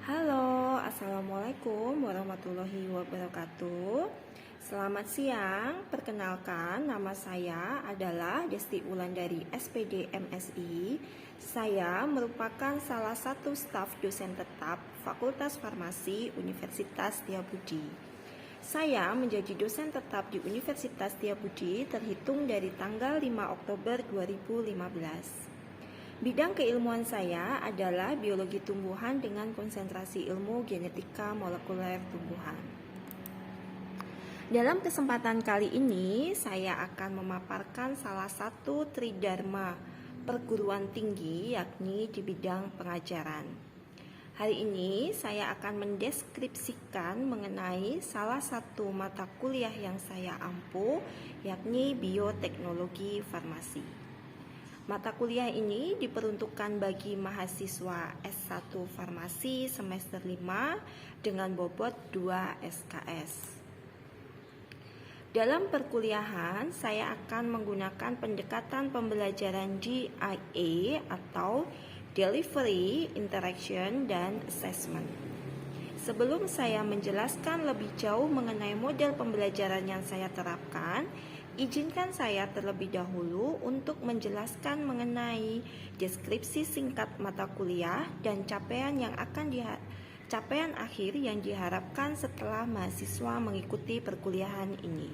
Halo, Assalamualaikum warahmatullahi wabarakatuh. Selamat siang, perkenalkan nama saya adalah Desti Wulandari SPD MSI. Saya merupakan salah satu staf dosen tetap Fakultas Farmasi Universitas Setiabudi. Saya menjadi dosen tetap di Universitas Setiabudi terhitung dari tanggal 5 Oktober 2015. Bidang keilmuan saya adalah biologi tumbuhan dengan konsentrasi ilmu genetika molekuler tumbuhan. Dalam kesempatan kali ini, saya akan memaparkan salah satu tridharma perguruan tinggi, yakni di bidang pengajaran. Hari ini, saya akan mendeskripsikan mengenai salah satu mata kuliah yang saya ampu, yakni bioteknologi farmasi. Mata kuliah ini diperuntukkan bagi mahasiswa S1 Farmasi semester 5 dengan bobot 2 SKS. Dalam perkuliahan, saya akan menggunakan pendekatan pembelajaran DIA atau Delivery, Interaction, dan Assessment. Sebelum saya menjelaskan lebih jauh mengenai model pembelajaran yang saya terapkan, izinkan saya terlebih dahulu untuk menjelaskan mengenai deskripsi singkat mata kuliah dan capaian akhir yang diharapkan setelah mahasiswa mengikuti perkuliahan ini.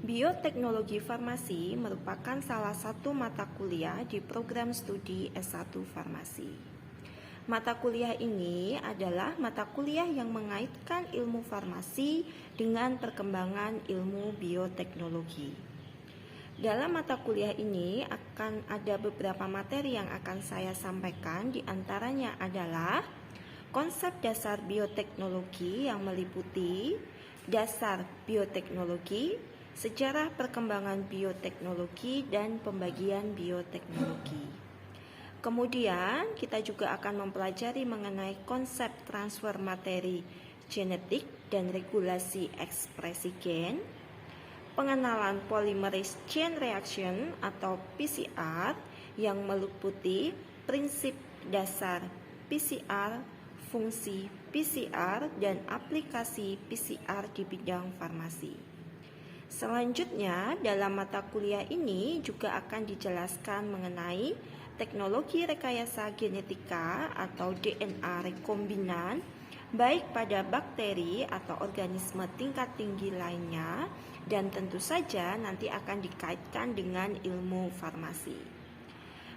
Bioteknologi farmasi merupakan salah satu mata kuliah di program studi S1 Farmasi. Mata kuliah ini adalah mata kuliah yang mengaitkan ilmu farmasi dengan perkembangan ilmu bioteknologi. Dalam mata kuliah ini akan ada beberapa materi yang akan saya sampaikan, di antaranya adalah konsep dasar bioteknologi yang meliputi dasar bioteknologi, sejarah perkembangan bioteknologi, dan pembagian bioteknologi. Kemudian kita juga akan mempelajari mengenai konsep transfer materi genetik dan regulasi ekspresi gen, pengenalan polymerase chain reaction atau PCR yang meliputi prinsip dasar PCR, fungsi PCR, dan aplikasi PCR di bidang farmasi. Selanjutnya, dalam mata kuliah ini juga akan dijelaskan mengenai teknologi rekayasa genetika atau DNA rekombinan, baik pada bakteri atau organisme tingkat tinggi lainnya, dan tentu saja nanti akan dikaitkan dengan ilmu farmasi.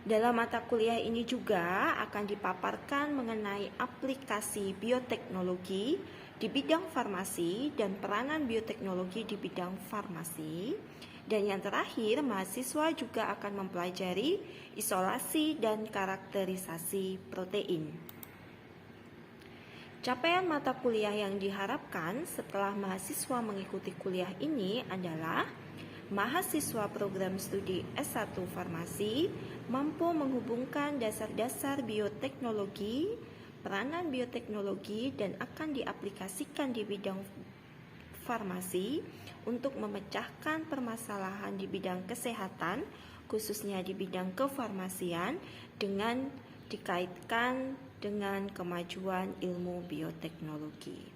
Dalam mata kuliah ini juga akan dipaparkan mengenai aplikasi bioteknologi di bidang farmasi dan peranan bioteknologi di bidang farmasi. Dan yang terakhir, mahasiswa juga akan mempelajari isolasi dan karakterisasi protein. Capaian mata kuliah yang diharapkan setelah mahasiswa mengikuti kuliah ini adalah mahasiswa program studi S1 Farmasi mampu menghubungkan dasar-dasar bioteknologi, peranan bioteknologi, dan akan diaplikasikan di bidang farmasi untuk memecahkan permasalahan di bidang kesehatan, khususnya di bidang kefarmasian, dengan dikaitkan dengan kemajuan ilmu bioteknologi.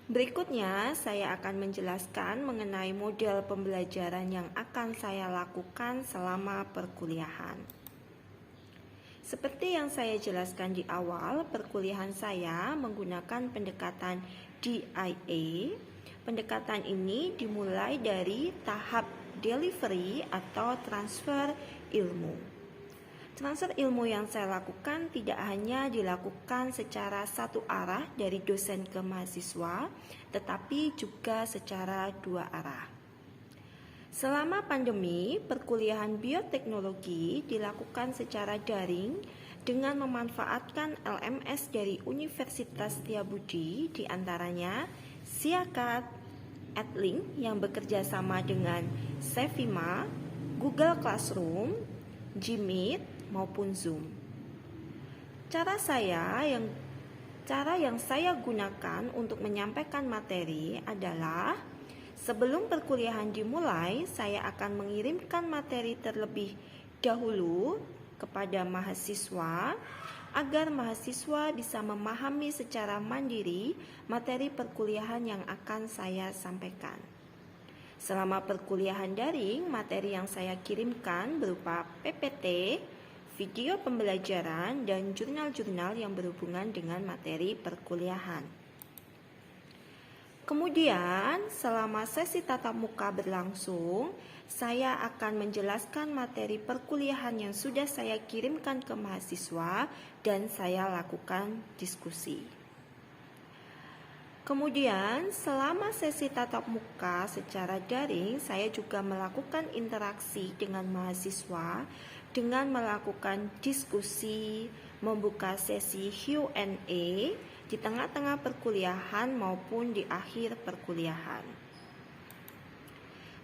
Berikutnya, saya akan menjelaskan mengenai model pembelajaran yang akan saya lakukan selama perkuliahan. Seperti yang saya jelaskan di awal, perkuliahan saya menggunakan pendekatan DIA. Pendekatan ini dimulai dari tahap delivery atau transfer ilmu. Transfer ilmu yang saya lakukan tidak hanya dilakukan secara satu arah dari dosen ke mahasiswa, tetapi juga secara dua arah. Selama pandemi, perkuliahan bioteknologi dilakukan secara daring dengan memanfaatkan LMS dari Universitas Setiabudi, di antaranya Siakat, Edlink yang bekerja sama dengan Sevima, Google Classroom, Gmeet, maupun Zoom. Cara yang saya gunakan untuk menyampaikan materi adalah Sebelum perkuliahan dimulai, saya akan mengirimkan materi terlebih dahulu kepada mahasiswa agar mahasiswa bisa memahami secara mandiri materi perkuliahan yang akan saya sampaikan. Selama perkuliahan daring, materi yang saya kirimkan berupa PPT, video pembelajaran, dan jurnal-jurnal yang berhubungan dengan materi perkuliahan. Kemudian, selama sesi tatap muka berlangsung, saya akan menjelaskan materi perkuliahan yang sudah saya kirimkan ke mahasiswa dan saya lakukan diskusi. Kemudian, selama sesi tatap muka secara daring, saya juga melakukan interaksi dengan mahasiswa dengan melakukan diskusi, membuka sesi Q&A di tengah-tengah perkuliahan maupun di akhir perkuliahan.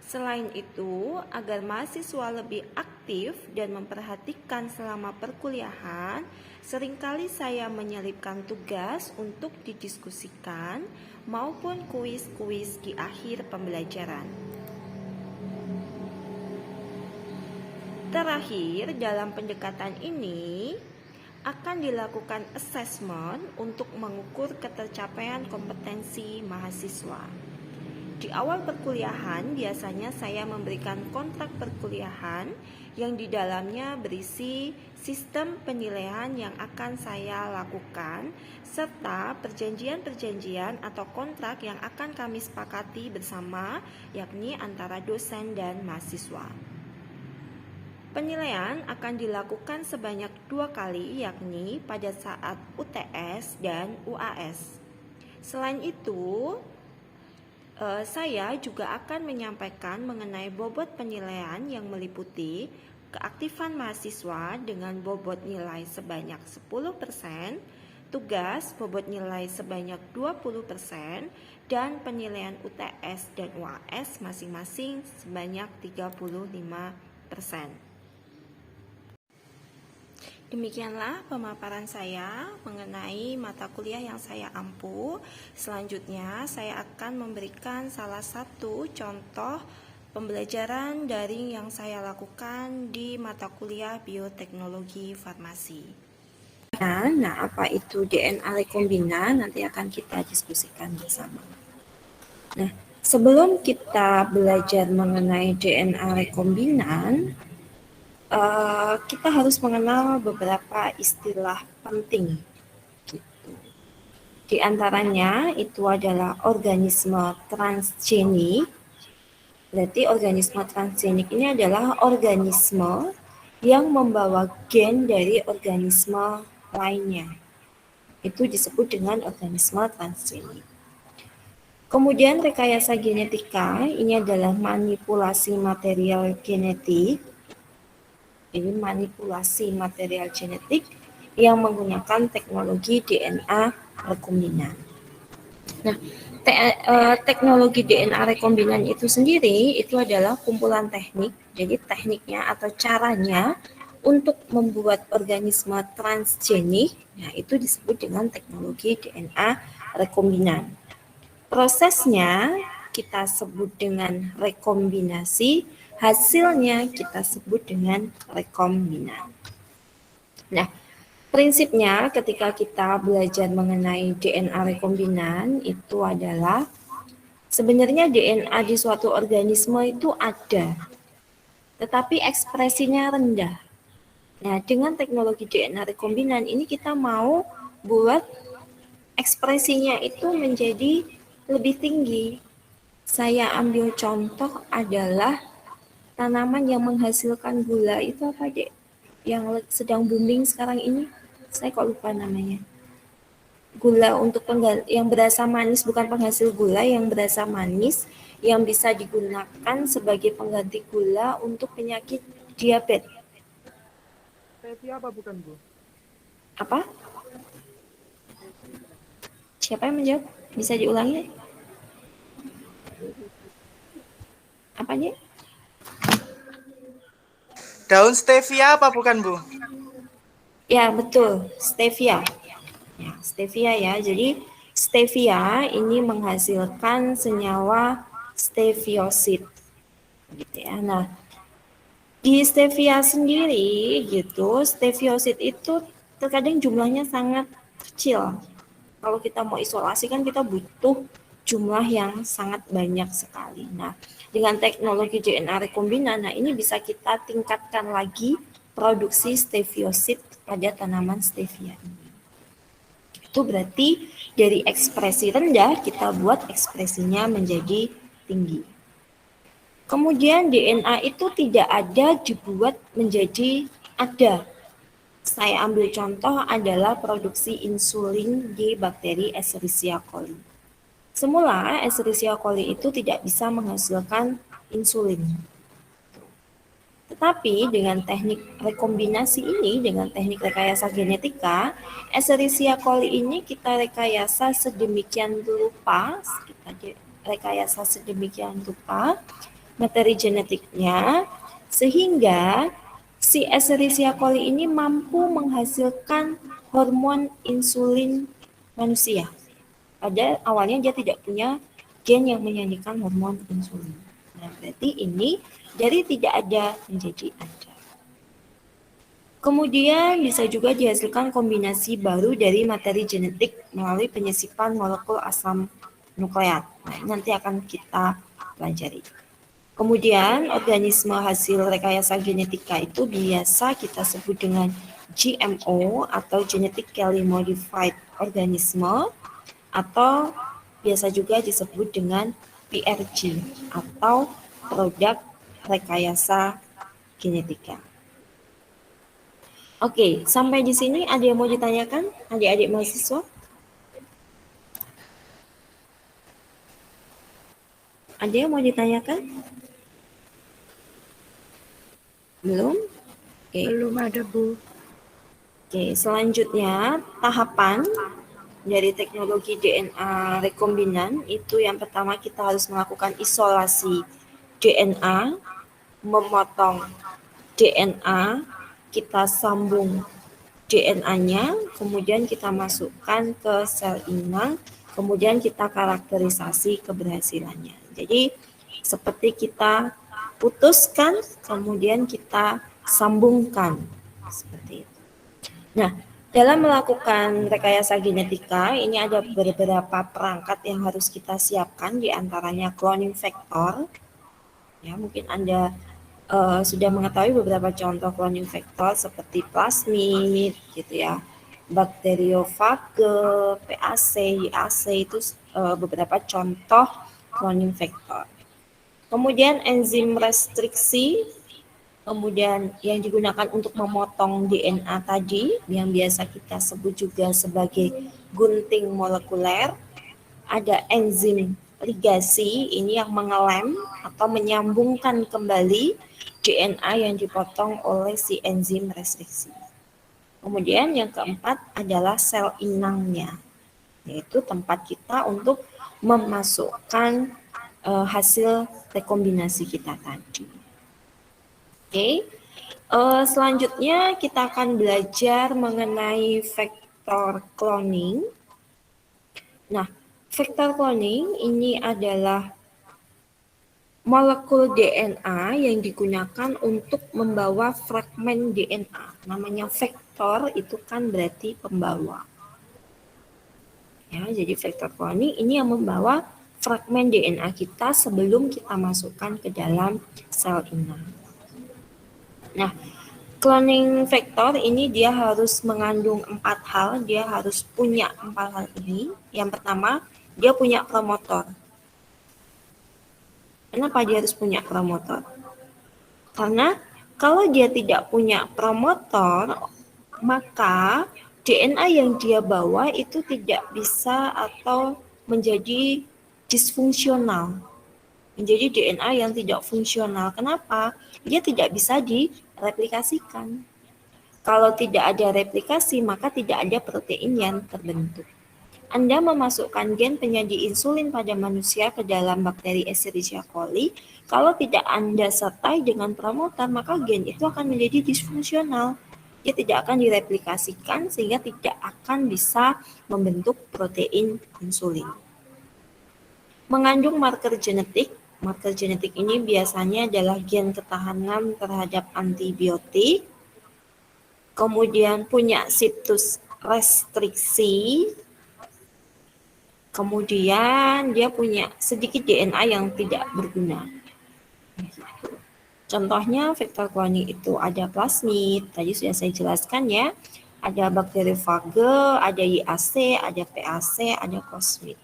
Selain itu, agar mahasiswa lebih aktif dan memperhatikan selama perkuliahan, seringkali saya menyelipkan tugas untuk didiskusikan maupun kuis-kuis di akhir pembelajaran. Terakhir, dalam pendekatan ini akan dilakukan assessment untuk mengukur ketercapaian kompetensi mahasiswa. Di awal perkuliahan, biasanya saya memberikan kontrak perkuliahan yang di dalamnya berisi sistem penilaian yang akan saya lakukan, serta perjanjian-perjanjian atau kontrak yang akan kami sepakati bersama, yakni antara dosen dan mahasiswa. Penilaian akan dilakukan sebanyak 2 kali, yakni pada saat UTS dan UAS. Selain itu, saya juga akan menyampaikan mengenai bobot penilaian yang meliputi keaktifan mahasiswa dengan bobot nilai sebanyak 10%, tugas bobot nilai sebanyak 20%, dan penilaian UTS dan UAS masing-masing sebanyak 35%. Demikianlah pemaparan saya mengenai mata kuliah yang saya ampu. Selanjutnya, saya akan memberikan salah satu contoh pembelajaran daring yang saya lakukan di mata kuliah Bioteknologi Farmasi. Nah, apa itu DNA rekombinan? Nanti akan kita diskusikan bersama. Nah, sebelum kita belajar mengenai DNA rekombinan, kita harus mengenal beberapa istilah penting. Gitu. Di antaranya itu adalah organisme transgenik. Berarti organisme transgenik ini adalah organisme yang membawa gen dari organisme lainnya. Itu disebut dengan organisme transgenik. Kemudian rekayasa genetika, ini adalah manipulasi material genetik. Ini manipulasi material genetik yang menggunakan teknologi DNA rekombinan. Nah, teknologi DNA rekombinan itu sendiri itu adalah kumpulan teknik. Jadi tekniknya atau caranya untuk membuat organisme transgenik, nah itu disebut dengan teknologi DNA rekombinan. Prosesnya kita sebut dengan rekombinasi, hasilnya kita sebut dengan rekombinan. Nah, prinsipnya ketika kita belajar mengenai DNA rekombinan itu adalah sebenarnya DNA di suatu organisme itu ada, tetapi ekspresinya rendah. Nah, dengan teknologi DNA rekombinan ini kita mau buat ekspresinya itu menjadi lebih tinggi. Saya ambil contoh adalah tanaman yang menghasilkan gula itu apa, Dek? Yang sedang booming sekarang ini. Saya kok lupa namanya. Gula untuk yang berasa manis, bukan penghasil gula, yang berasa manis, yang bisa digunakan sebagai pengganti gula untuk penyakit diabetes. Stevia apa bukan, Bu? Apa? Siapa yang menjawab? Bisa diulangi? Apanya? Daun stevia apa bukan, Bu? Ya, betul. Stevia. Ya, stevia ya. Jadi stevia ini menghasilkan senyawa steviosid gitu ya. Nah, di stevia sendiri gitu, steviosid itu terkadang jumlahnya sangat kecil. Kalau kita mau isolasi kan kita butuh jumlah yang sangat banyak sekali. Nah, dengan teknologi DNA rekombinan, nah ini bisa kita tingkatkan lagi produksi steviosid pada tanaman stevia ini. Itu berarti dari ekspresi rendah kita buat ekspresinya menjadi tinggi. Kemudian DNA itu tidak ada dibuat menjadi ada. Saya ambil contoh adalah produksi insulin di bakteri Escherichia coli. Semula Escherichia coli itu tidak bisa menghasilkan insulin. Tetapi dengan teknik rekombinasi ini, dengan teknik rekayasa genetika, Escherichia coli ini kita rekayasa sedemikian rupa, materi genetiknya, sehingga si Escherichia coli ini mampu menghasilkan hormon insulin manusia. Pada awalnya dia tidak punya gen yang menyanyikan hormon insulin. Nah, berarti ini dari tidak ada menjadi ada. Kemudian bisa juga dihasilkan kombinasi baru dari materi genetik melalui penyesipan molekul asam nukleat. Nah, nanti akan kita pelajari. Kemudian organisme hasil rekayasa genetika itu biasa kita sebut dengan GMO atau genetically modified organisme, atau biasa juga disebut dengan PRG atau produk rekayasa genetika. Oke, sampai di sini ada yang mau ditanyakan adik-adik mahasiswa? Ada yang mau ditanyakan? Belum? Oke. Belum ada, Bu. Oke, selanjutnya tahapan dari teknologi DNA rekombinan itu yang pertama kita harus melakukan isolasi DNA, memotong DNA, kita sambung DNA-nya, kemudian kita masukkan ke sel inang, kemudian kita karakterisasi keberhasilannya. Jadi seperti kita putuskan, kemudian kita sambungkan seperti itu. Nah, dalam melakukan rekayasa genetika, ini ada beberapa perangkat yang harus kita siapkan, diantaranya cloning factor. Ya, mungkin Anda sudah mengetahui beberapa contoh cloning factor seperti plasmid, gitu ya, bakteriofage, PAC, YAC itu beberapa contoh cloning factor. Kemudian enzim restriksi, kemudian yang digunakan untuk memotong DNA tadi, yang biasa kita sebut juga sebagai gunting molekuler. Ada enzim ligasi, ini yang mengelem atau menyambungkan kembali DNA yang dipotong oleh si enzim restriksi. Kemudian yang keempat adalah sel inangnya, yaitu tempat kita untuk memasukkan hasil rekombinasi kita tadi. Oke, selanjutnya kita akan belajar mengenai vektor cloning. Nah, vektor cloning ini adalah molekul DNA yang digunakan untuk membawa fragmen DNA. Namanya vektor itu kan berarti pembawa. Ya, jadi vektor cloning ini yang membawa fragmen DNA kita sebelum kita masukkan ke dalam sel inang. Nah, cloning vektor ini dia harus mengandung 4 hal, dia harus punya 4 hal ini. Yang pertama, dia punya promotor. Kenapa dia harus punya promotor? Karena kalau dia tidak punya promotor, maka DNA yang dia bawa itu tidak bisa atau menjadi disfungsional. Menjadi DNA yang tidak fungsional. Kenapa? Dia tidak bisa direplikasikan. Kalau tidak ada replikasi, maka tidak ada protein yang terbentuk. Anda memasukkan gen penyaji insulin pada manusia ke dalam bakteri Escherichia coli, kalau tidak Anda sertai dengan promotor, maka gen itu akan menjadi disfungsional. Dia tidak akan direplikasikan sehingga tidak akan bisa membentuk protein insulin. Mengandung marker genetik Marker genetik ini biasanya adalah gen ketahanan terhadap antibiotik, kemudian punya situs restriksi, kemudian dia punya sedikit DNA yang tidak berguna. Contohnya vektor kloning itu ada plasmid, tadi sudah saya jelaskan ya, ada bakteriofage, ada IAC, ada PAC, ada plasmid.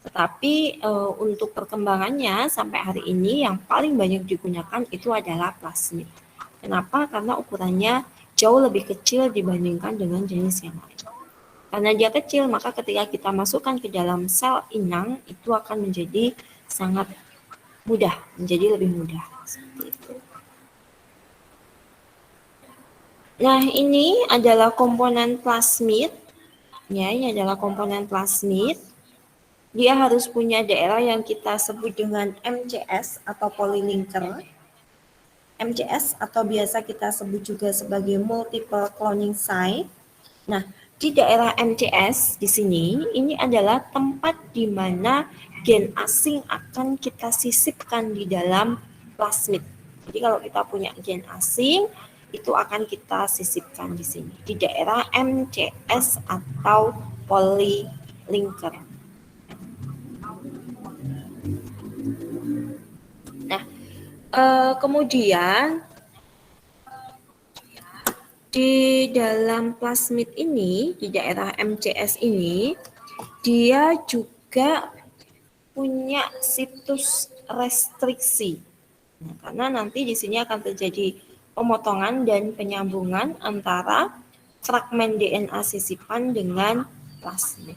Tetapi untuk perkembangannya sampai hari ini yang paling banyak digunakan itu adalah plasmid. Kenapa? Karena ukurannya jauh lebih kecil dibandingkan dengan jenis yang lain. Karena dia kecil, maka ketika kita masukkan ke dalam sel inang, itu akan menjadi sangat mudah, menjadi lebih mudah. Seperti itu. Nah, ini adalah komponen plasmid. Ya, ini adalah komponen plasmid. Dia harus punya daerah yang kita sebut dengan MCS atau polylinker. MCS atau biasa kita sebut juga sebagai multiple cloning site. Nah, di daerah MCS di sini, ini adalah tempat di mana gen asing akan kita sisipkan di dalam plasmid. Jadi kalau kita punya gen asing, itu akan kita sisipkan di sini, di daerah MCS atau polylinker. Nah, kemudian di dalam plasmid ini, di daerah MCS ini, dia juga punya situs restriksi. Nah, karena nanti di sini akan terjadi pemotongan dan penyambungan antara fragmen DNA sisipan dengan plasmid.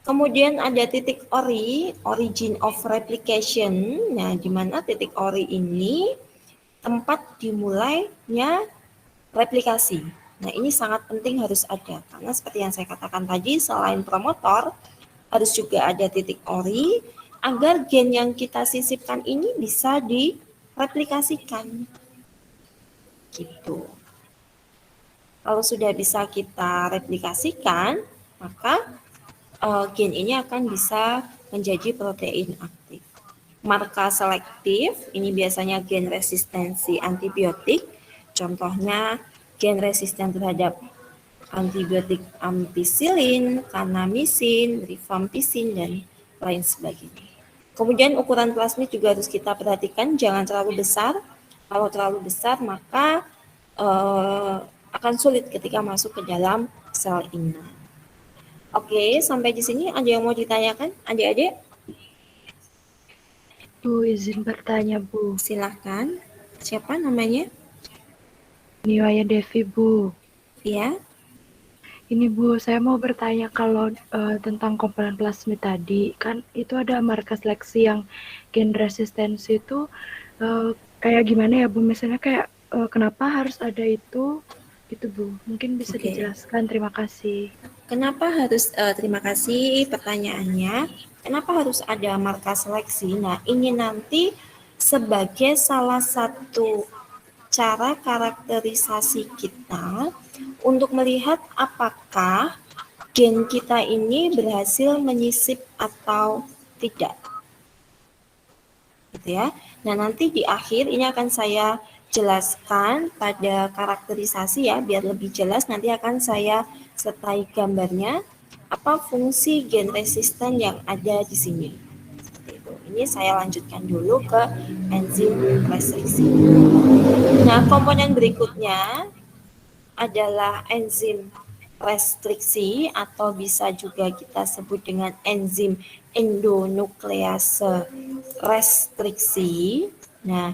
Kemudian ada titik ORI, origin of replication. Nah, di mana titik ORI ini tempat dimulainya replikasi. Nah, ini sangat penting harus ada, karena seperti yang saya katakan tadi, selain promotor, harus juga ada titik ORI, agar gen yang kita sisipkan ini bisa direplikasikan. Gitu. Kalau sudah bisa kita replikasikan, maka gen ini akan bisa menjadi protein aktif. Marker selektif, ini biasanya gen resistensi antibiotik, contohnya gen resisten terhadap antibiotik ampicillin, kanamisin, rifampicin, dan lain sebagainya. Kemudian ukuran plasmid juga harus kita perhatikan, jangan terlalu besar. Kalau terlalu besar maka akan sulit ketika masuk ke dalam sel inang. Oke, sampai di sini ada yang mau ditanyakan, adik-adik? Bu, izin bertanya, Bu. Silahkan. Siapa namanya? Niwaya Devi, Bu. Ya. Ini, Bu, saya mau bertanya kalau tentang komponen plasmid tadi. Kan itu ada marker seleksi yang gen resistensi itu kayak gimana ya, Bu? Misalnya kayak kenapa harus ada itu? Gitu, Bu. Mungkin bisa dijelaskan. Terima kasih. Kenapa harus, terima kasih pertanyaannya. Kenapa harus ada marker seleksi? Nah, ini nanti sebagai salah satu cara karakterisasi kita untuk melihat apakah gen kita ini berhasil menyisip atau tidak. Gitu ya. Nah, nanti di akhir ini akan saya jelaskan pada karakterisasi ya, biar lebih jelas nanti akan saya sertai gambarnya apa fungsi gen resisten yang ada di sini. Seperti itu. Ini saya lanjutkan dulu ke enzim restriksi. Nah, komponen berikutnya adalah enzim restriksi atau bisa juga kita sebut dengan enzim endonuklease restriksi. Nah,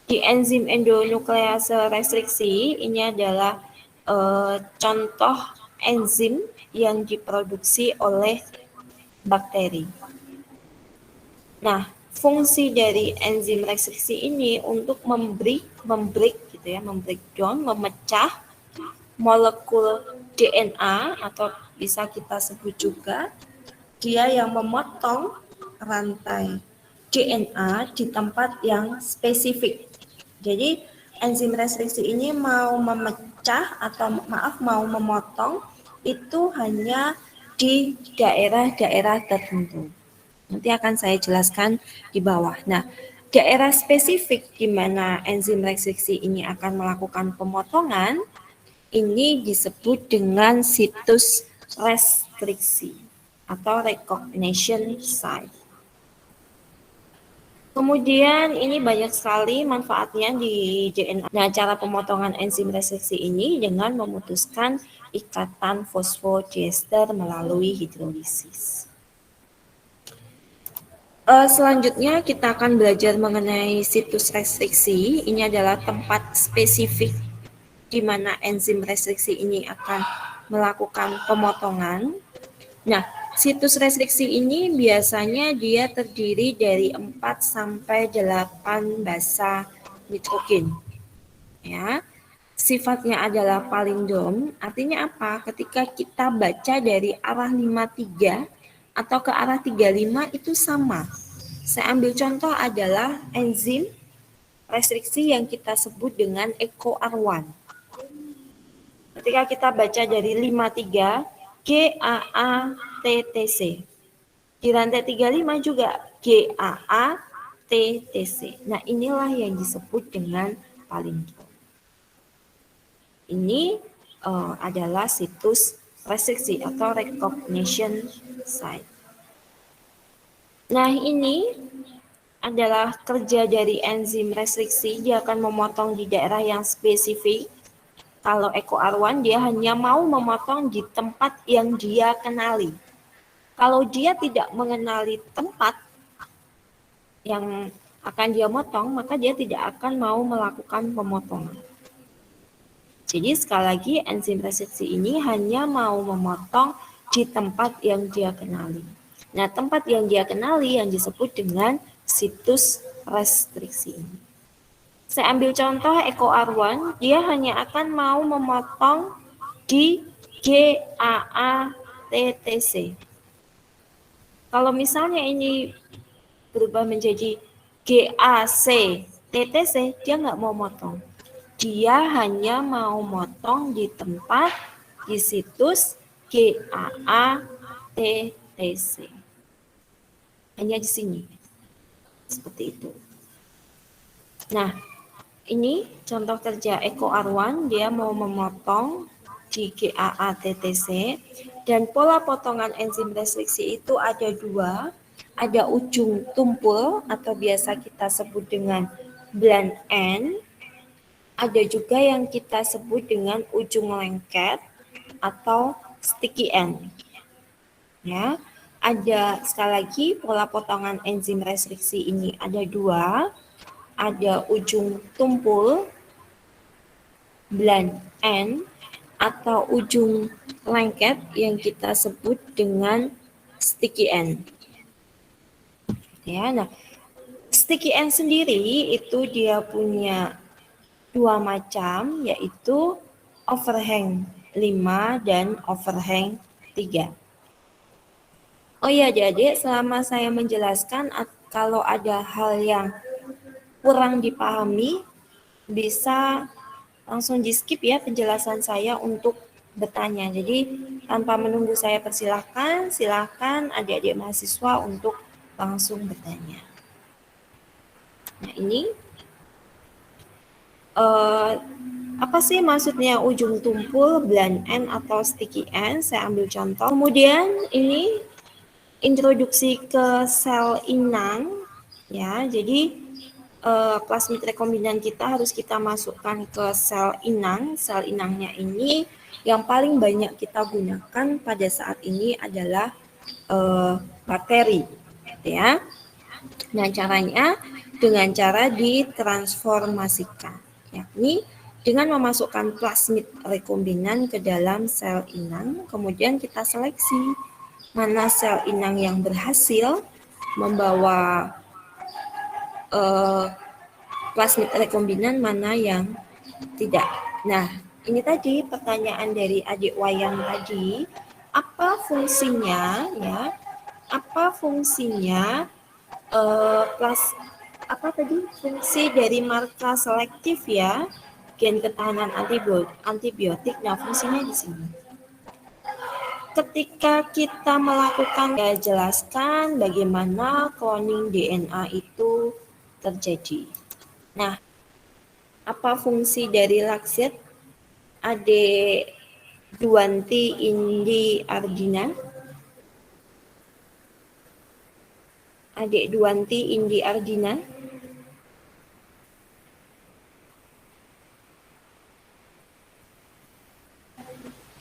di enzim endonuklease restriksi ini adalah contoh enzim yang diproduksi oleh bakteri. Nah, fungsi dari enzim restriksi ini untuk membreakdown, memecah molekul DNA atau bisa kita sebut juga dia yang memotong rantai DNA di tempat yang spesifik. Jadi enzim restriksi ini mau memecah atau mau memotong itu hanya di daerah-daerah tertentu. Nanti akan saya jelaskan di bawah. Nah, daerah spesifik di mana enzim restriksi ini akan melakukan pemotongan ini disebut dengan situs restriksi atau recognition site. Kemudian ini banyak sekali manfaatnya di DNA. Nah, cara pemotongan enzim restriksi ini dengan memutuskan ikatan fosfodiester melalui hidrolisis. Selanjutnya kita akan belajar mengenai situs restriksi. Ini adalah tempat spesifik di mana enzim restriksi ini akan melakukan pemotongan. Nah, situs restriksi ini biasanya dia terdiri dari 4 sampai 8 basa nitrogen. Ya. Sifatnya adalah palindrom, artinya apa? Ketika kita baca dari arah 53 atau ke arah 35 itu sama. Saya ambil contoh adalah enzim restriksi yang kita sebut dengan EcoR1. Ketika kita baca dari 53 GAA-TTC. Di rantai 35 juga GAA-TTC. Nah, inilah yang disebut dengan palindrom. Ini adalah situs restriksi atau recognition site. Nah, ini adalah kerja dari enzim restriksi. Dia akan memotong di daerah yang spesifik. Kalau EcoR1 dia hanya mau memotong di tempat yang dia kenali. Kalau dia tidak mengenali tempat yang akan dia motong, maka dia tidak akan mau melakukan pemotongan. Jadi sekali lagi enzim restriksi ini hanya mau memotong di tempat yang dia kenali. Nah, tempat yang dia kenali yang disebut dengan situs restriksi ini. Saya ambil contoh EcoR1, dia hanya akan mau memotong di GAA-TTC. Kalau misalnya ini berubah menjadi GAC-TTC, dia nggak mau motong. Dia hanya mau motong di tempat di situs GAA-TTC. Hanya di sini. Seperti itu. Nah, ini contoh kerja EcoR1, dia mau memotong di GAA-TTC dan pola potongan enzim restriksi itu ada dua, ada ujung tumpul atau biasa kita sebut dengan blunt end, ada juga yang kita sebut dengan ujung lengket atau sticky end. Ya, ada sekali lagi pola potongan enzim restriksi ini ada dua. Ada ujung tumpul, blunt end, atau ujung lengket yang kita sebut dengan sticky end. Ya, nah, sticky end sendiri itu dia punya dua macam, yaitu overhang 5 dan overhang 3. Oh ya adik-adik, selama saya menjelaskan kalau ada hal yang kurang dipahami, bisa langsung di skip ya penjelasan saya untuk bertanya. Jadi tanpa menunggu saya persilahkan, silakan adik-adik mahasiswa untuk langsung bertanya. Nah ini apa sih maksudnya ujung tumpul, blunt end atau sticky end? Saya ambil contoh. Kemudian ini introduksi ke sel inang ya. Jadi plasmid rekombinan kita harus kita masukkan ke sel inang. Sel inangnya ini yang paling banyak kita gunakan pada saat ini adalah bakteri, ya. Nah, caranya dengan cara ditransformasikan, yakni dengan memasukkan plasmid rekombinan ke dalam sel inang, kemudian kita seleksi mana sel inang yang berhasil membawa plasmid rekombinan, mana yang tidak. Nah, ini tadi pertanyaan dari adik Wayang tadi, apa fungsinya ya? Apa fungsinya fungsi dari marker selektif ya, gen ketahanan antibiotik. Nah, fungsinya di sini. ketika kita melakukan, ya jelaskan bagaimana cloning DNA itu terjadi. Nah, apa fungsi dari laksit? Adik Duanti Indi Ardina. Adik Duanti Indi Ardina.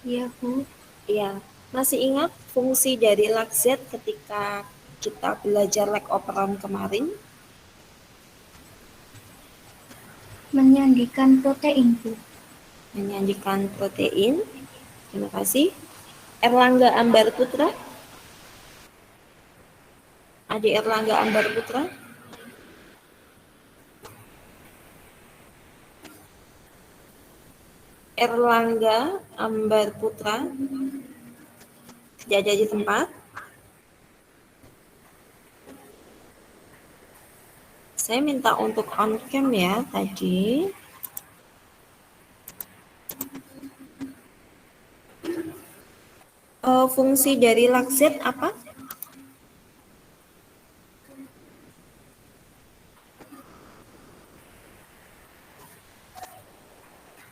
Iya, Bu. Ya, masih ingat fungsi dari laksit ketika kita belajar leg operon kemarin? Menyandikan protein, Bu. Menyandikan protein. Terima kasih. Erlangga Ambar Putra. Adik Erlangga Ambar Putra. Erlangga Ambar Putra. Tidak ada di tempat. Saya minta untuk on cam ya tadi. Fungsi dari laksit apa?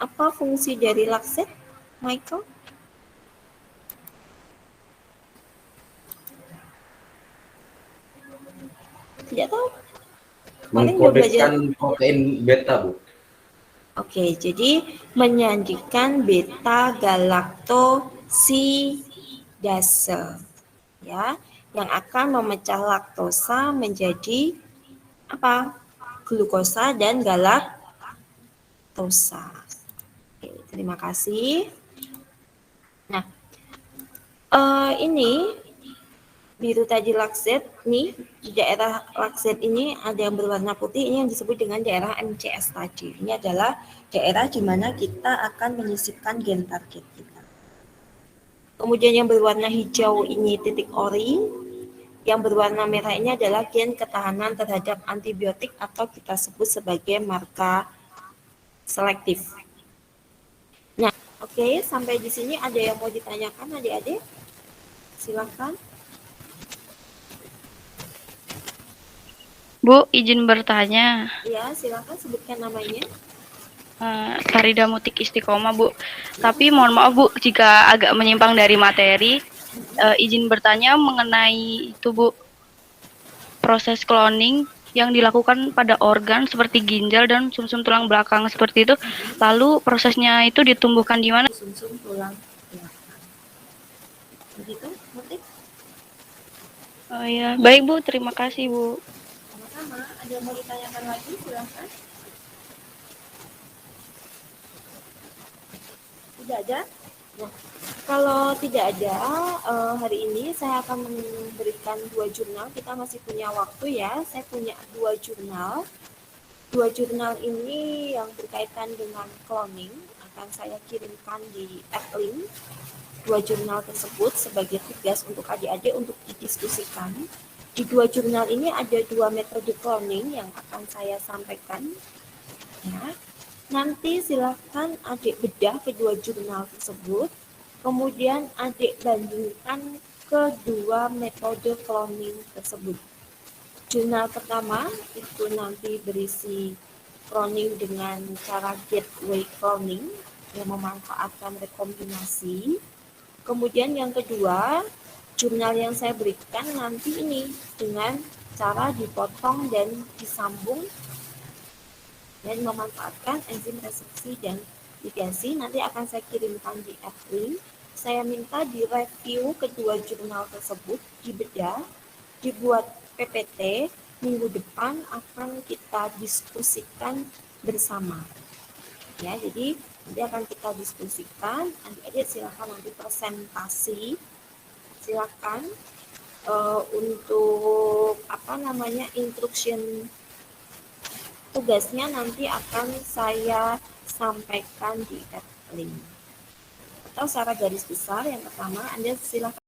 Apa fungsi dari laksit, Michael? Tidak tahu. Paling belum belajar. Mengkodekskan protein beta, Bu. Oke, jadi menyajikan beta galaktosidase, ya, yang akan memecah laktosa menjadi apa? Glukosa dan galaktosa. Oke, terima kasih. Nah, ini biru tadi laksit nih, di daerah laksit ini ada yang berwarna putih, ini yang disebut dengan daerah MCS tadi. Ini adalah daerah di mana kita akan menyisipkan gen target kita. Kemudian yang berwarna hijau ini titik ori, yang berwarna merah ini adalah gen ketahanan terhadap antibiotik atau kita sebut sebagai marker selektif. Nah, oke, sampai di sini ada yang mau ditanyakan adik-adik? Silakan. Bu, izin bertanya. Ya, silakan sebutkan namanya. Farida Mutik Istiqomah, Bu. Tapi mohon maaf, Bu, jika agak menyimpang dari materi. Izin bertanya mengenai itu, Bu. Proses cloning yang dilakukan pada organ seperti ginjal dan sumsum tulang belakang seperti itu. Lalu prosesnya itu ditumbuhkan di mana? Sumsum tulang belakang. Begitu, Mutik? Oh ya, baik Bu, terima kasih Bu. Sama-sama. Ada yang mau ditanyakan lagi? Silakan. Tidak ada? Nah, kalau tidak ada, hari ini saya akan memberikan 2 jurnal. Kita masih punya waktu ya. Saya punya 2 jurnal. 2 jurnal ini yang berkaitan dengan cloning akan saya kirimkan di link. 2 jurnal tersebut sebagai tugas untuk adik-adik untuk didiskusikan. Di 2 jurnal ini ada 2 metode cloning yang akan saya sampaikan. Ya. Nanti silakan adik bedah kedua jurnal tersebut, kemudian adik bandingkan kedua metode cloning tersebut. Jurnal pertama itu nanti berisi cloning dengan cara gateway cloning yang memanfaatkan rekombinasi. Kemudian yang kedua, jurnal yang saya berikan nanti ini dengan cara dipotong dan disambung dan memanfaatkan enzim resepsi dan ligasi. Nanti akan saya kirimkan di link. Saya minta direview kedua jurnal tersebut, dibedah, dibuat PPT. Minggu depan akan kita diskusikan bersama. Ya, jadi nanti akan kita diskusikan. Adik-adik silakan nanti presentasi. Silakan untuk instruction tugasnya nanti akan saya sampaikan di link. Atau secara garis besar, yang pertama Anda silakan